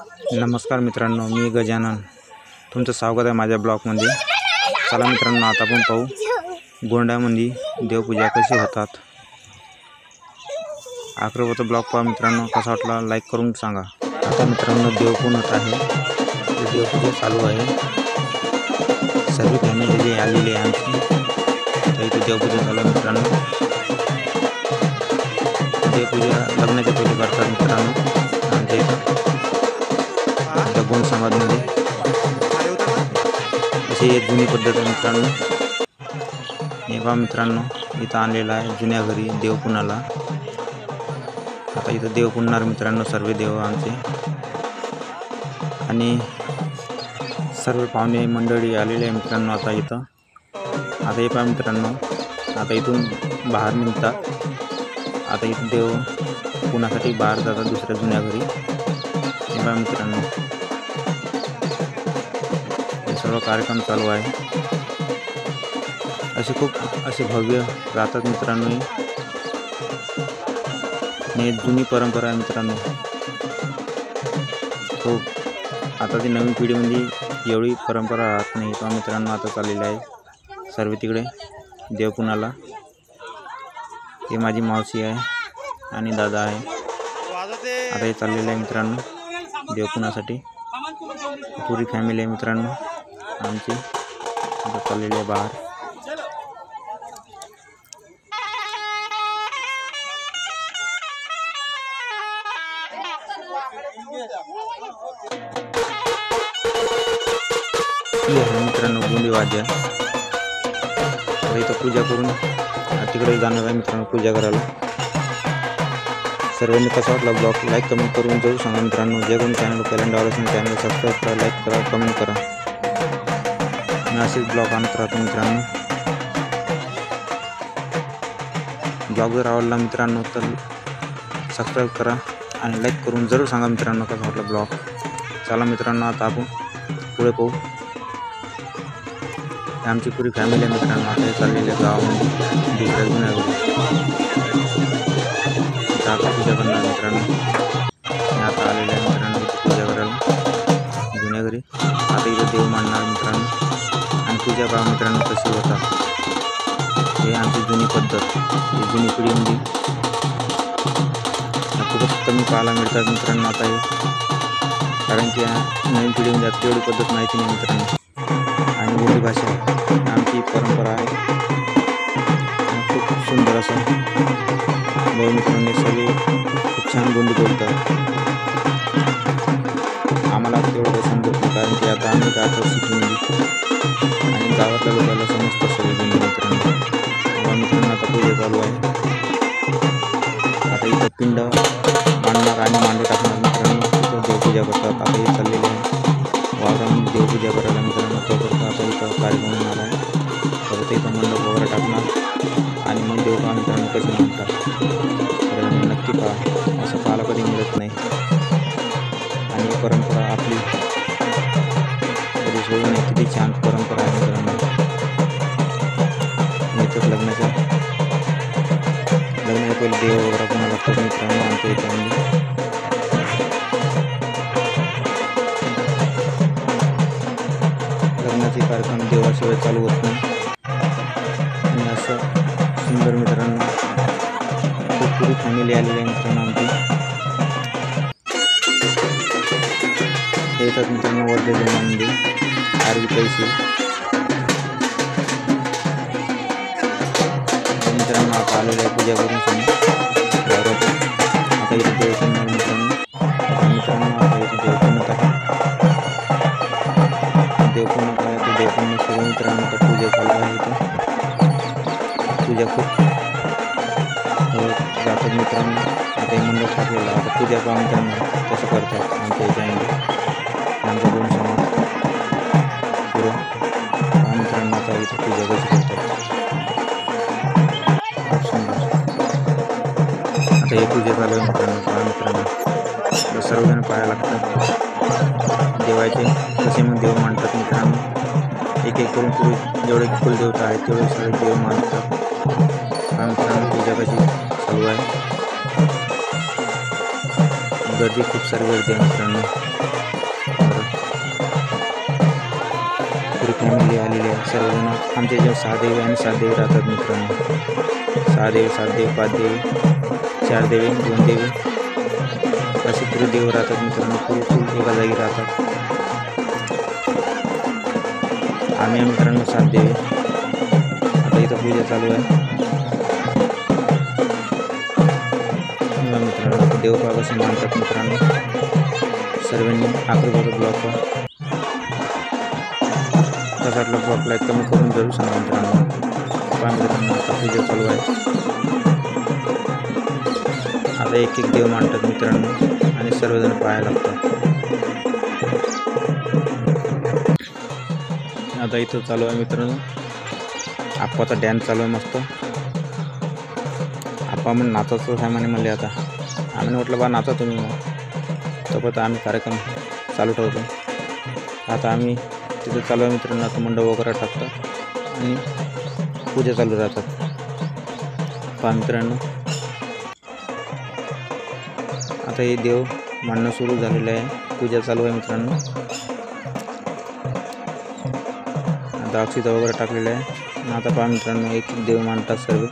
नमस्कार मित्रांनो, मी गजानन तुमचं स्वागत आहे माझ्या ब्लॉगमध्ये। चला मित्रांनो, आता आपण पाहू गोंड्यामध्ये देवपूजा कशी होतात। आखरीपर्यंत ब्लॉग पहा मित्रांनो, कसा वाटला लाईक करून सांगा। आता मित्रांनो देवपूजा होत आहे, देवपूजा चालू आहे। सर्व फॅमिली जे आलेली आहे आमची, तर इथे देवपूजा चालू आहे मित्रांनो। देवपूजा लग्नाच्या पहिले करतात मित्रांनो आमच्या इथं गोंड समाजमध्ये। अशी एक जुनी पद्धत आहे मित्रांनो। हे पहा मित्रांनो, इथं आणलेला आहे जुन्या घरी देव पुन्हाला। आता इथं देव पुनणार मित्रांनो सर्व देव आमचे, आणि सर्व पाहुणे मंडळी आलेले आहे मित्रांनो। आता हे पहा मित्रांनो, आता इथून बाहेर निघतात। आता इथं देव पुण्यासाठी बाहेर जातात दुसऱ्या जुन्या घरी। हे पहा मित्रांनो, सर्व कार्यक्रम चालू आहे। असे भव्य राहतात मित्रांनो। ही जुनी परंपरा आहे मित्रांनो। खूप आता ती नवीन पिढीमध्ये एवढी परंपरा राहत नाही पण मित्रांनो आता चाललेली आहे सर्व तिकडे देवपुनाला। हे माझी मावशी आहे आणि दादा आहे। आता हे चाललेलं आहे मित्रांनो देवपुनासाठी। पुरी फॅमिली आहे मित्रांनो आमची, आता चाललेली आहे बाहेर। मित्रांनो गोंडी वाद्य, इथं पूजा करून तिकडे जाणार आहे मित्रांनो पूजा करायला। सर्वांनी कसा वाटला ब्लॉग लाईक कमेंट करून जरूर सांगा मित्रांनो। जे कोणी चॅनल पहिल्यांदा आलं असेल चॅनल सबस्क्राईब करा, लाईक करा, कमेंट करा। मी असेच ब्लॉग आणत राहतो मित्रांनो। ब्लॉग जर आवडला मित्रांनो तर सबस्क्राईब करा आणि लाईक करून जरूर सांगा मित्रांनो कसा वाटला ब्लॉग। चला मित्रांनो, आता आपण पुढे पाहू। आमची पुरी फॅमिली आहे मित्रांनो। आता हे चाललेल्या गावामध्ये दुसऱ्या जुन्या घरी आता पूजा करणार मित्रांनो। आता आलेले आहे मित्रांनो पूजा करायला जुन्या घरी। आता इथं देव मांडणार मित्रांनो आणि पूजा पहा मित्रांनो कशी होतात। हे आमची जुनी पद्धत, ही जुनी पिढीमध्ये खूपच कमी पाहायला मिळतात मित्रांनो आता हे, कारण की नवीन पिढीमध्ये आता एवढी पद्धत माहिती नाही मित्रांनो। आणि बोली भाषा आमची परंपरा आहे, खूप सुंदर असं भाऊ मित्रांनी सगळे खूप छान गोंडी बोलतात। आम्हाला तेवढं समजत नाही कारण की आता आम्ही राहतो सिटीमध्ये आणि गावातल्या लोकांना समजतं सगळे गोंडी मित्रांनो। मित्रांनो आता पूजा चालू आहे। आता इथं पिंड मांडणार आणि मांडे टाकणार मित्रांनो, तिथं देवपूजा करतात। आता हे चाललेले आहे वावरामध्ये देवपूजा करायला मित्रांनो। तोपर्यंत आता इथं कार्यक्रम होणार आहे, परत इथं मंडप वगैरे टाकणार आणि मग देव पहा मित्रांनो कसे मांडतात। तर नक्की पहा, असं पाहायला कधी मिळत नाही। आणि ही परंपरा आपली कधी सोडू नये, किती छान परंपरा आहे मित्रांनो। इथंच लग्नाच्या पहिले देव वगैरे पुन्हा लागतात मित्रांनो आमच्या याच्यामध्ये। लग्नाचे कार्यक्रम देवाशिवाय चालू होत नाही। आणि असं सुंदर मित्रांनो खूप पुरी फॅमिली आलेली आहे मित्रांनो आमची। हे येतात मित्रांनो वर्धे जिल्ह्यामध्ये आरवी पैसे मित्रांनो। आता आलेले आहे पूजा करून सांग आता इथे देव करणार मित्रांनो। आता इथे देवपूर्ण आहे, देवपूर्ण काय ते देवपूर्ण सगळं मित्रांनो आता पूजा चालू आहे। इथं पूजा खूप जातात मित्रांनो। आता हे मंडप टाकलेलं आहे, आता पूजा पहा मित्रांनो कसं करतात आमच्या याच्यामध्ये आमचा दोन समाज पुरं मित्रांनो। आता इथं पूजा कशी करतात खूप सुंदर। आता हे पूजा चालू आहे मित्रांनो, पहा मित्रांनो सर्वजण पाहायला लागतात देवाचे कसे मग देव मांडतात मित्रांनो। एक एक करून पुढे जेवढे कुलदेवता आहेत तेवढे सगळे देव मांडतात। पहा मित्रांनो पूजा कशी चालू आहे। गर्दी खूप सारी गर्दी आहे मित्रांनो। फॅमिली आलेली आहे. सर्वजण आमच्या इथे 6 देवी आणि 7 देवी राहतात मित्रांनो. 6 देवी, 7 देवी, 5 देवी, 4 देवी, 2 देवी असे पुरे देव राहतात मित्रांनो. फुल एका जागी राहतात. आम्ही मित्रांनो 7 देवी. आता इथं पूजा चालू आहे. मित्रांनो देव का कसं मानतात मित्रांनो. सर्वांनी आकृतीचा ब्लॉक कसाटला ब्लॉक लाईक कमी करून जरूर सांगा मित्रांनो. पहा मित्रांनो आता पूजा चालू आहे. आता एक एक देव मानतात मित्रांनो आणि सर्वजण पाहायला लागतात. आता इथं चालू आहे मित्रांनो आप्पाचा डॅन्स चालू आहे मस्त. आप्पा म्हणून नाचायचं आहे म्हणले. आता आम्ही म्हटलं बा नाचा तुम्ही मग. तोपर्यंत आम्ही कार्यक्रम चालू ठेवतो. आता आम्ही तिथं चालू आहे मित्रांनो. आता मंडप वगैरे टाकतात आणि पूजा चालू राहतात. पहा मित्रांनो आता हे देव मांडणं सुरू झालेलं आहे. पूजा चालू आहे मित्रांनो. आता अक्षता वगैरे टाकलेलं आहे. आता पहा मित्रांनो एक एक देव मांडतात सर्व.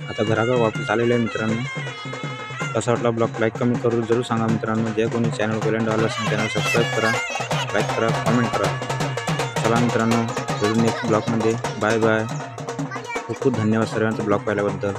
आता घराकडे वापस आलेले आहे मित्रांनो. कसा वाटला ब्लॉग लाईक कमेंट करून जरूर सांगा मित्रांनो. जे कोणी चॅनल पहिल्यांदा आलं असेल चॅनल सबस्क्राईब करा, लाईक करा, कमेंट करा. चला मित्रांनो, भेटू नेक्स्ट ब्लॉगमध्ये. Bye bye. खूप खूप धन्यवाद सर्वांचं ब्लॉग पाहिल्याबद्दल.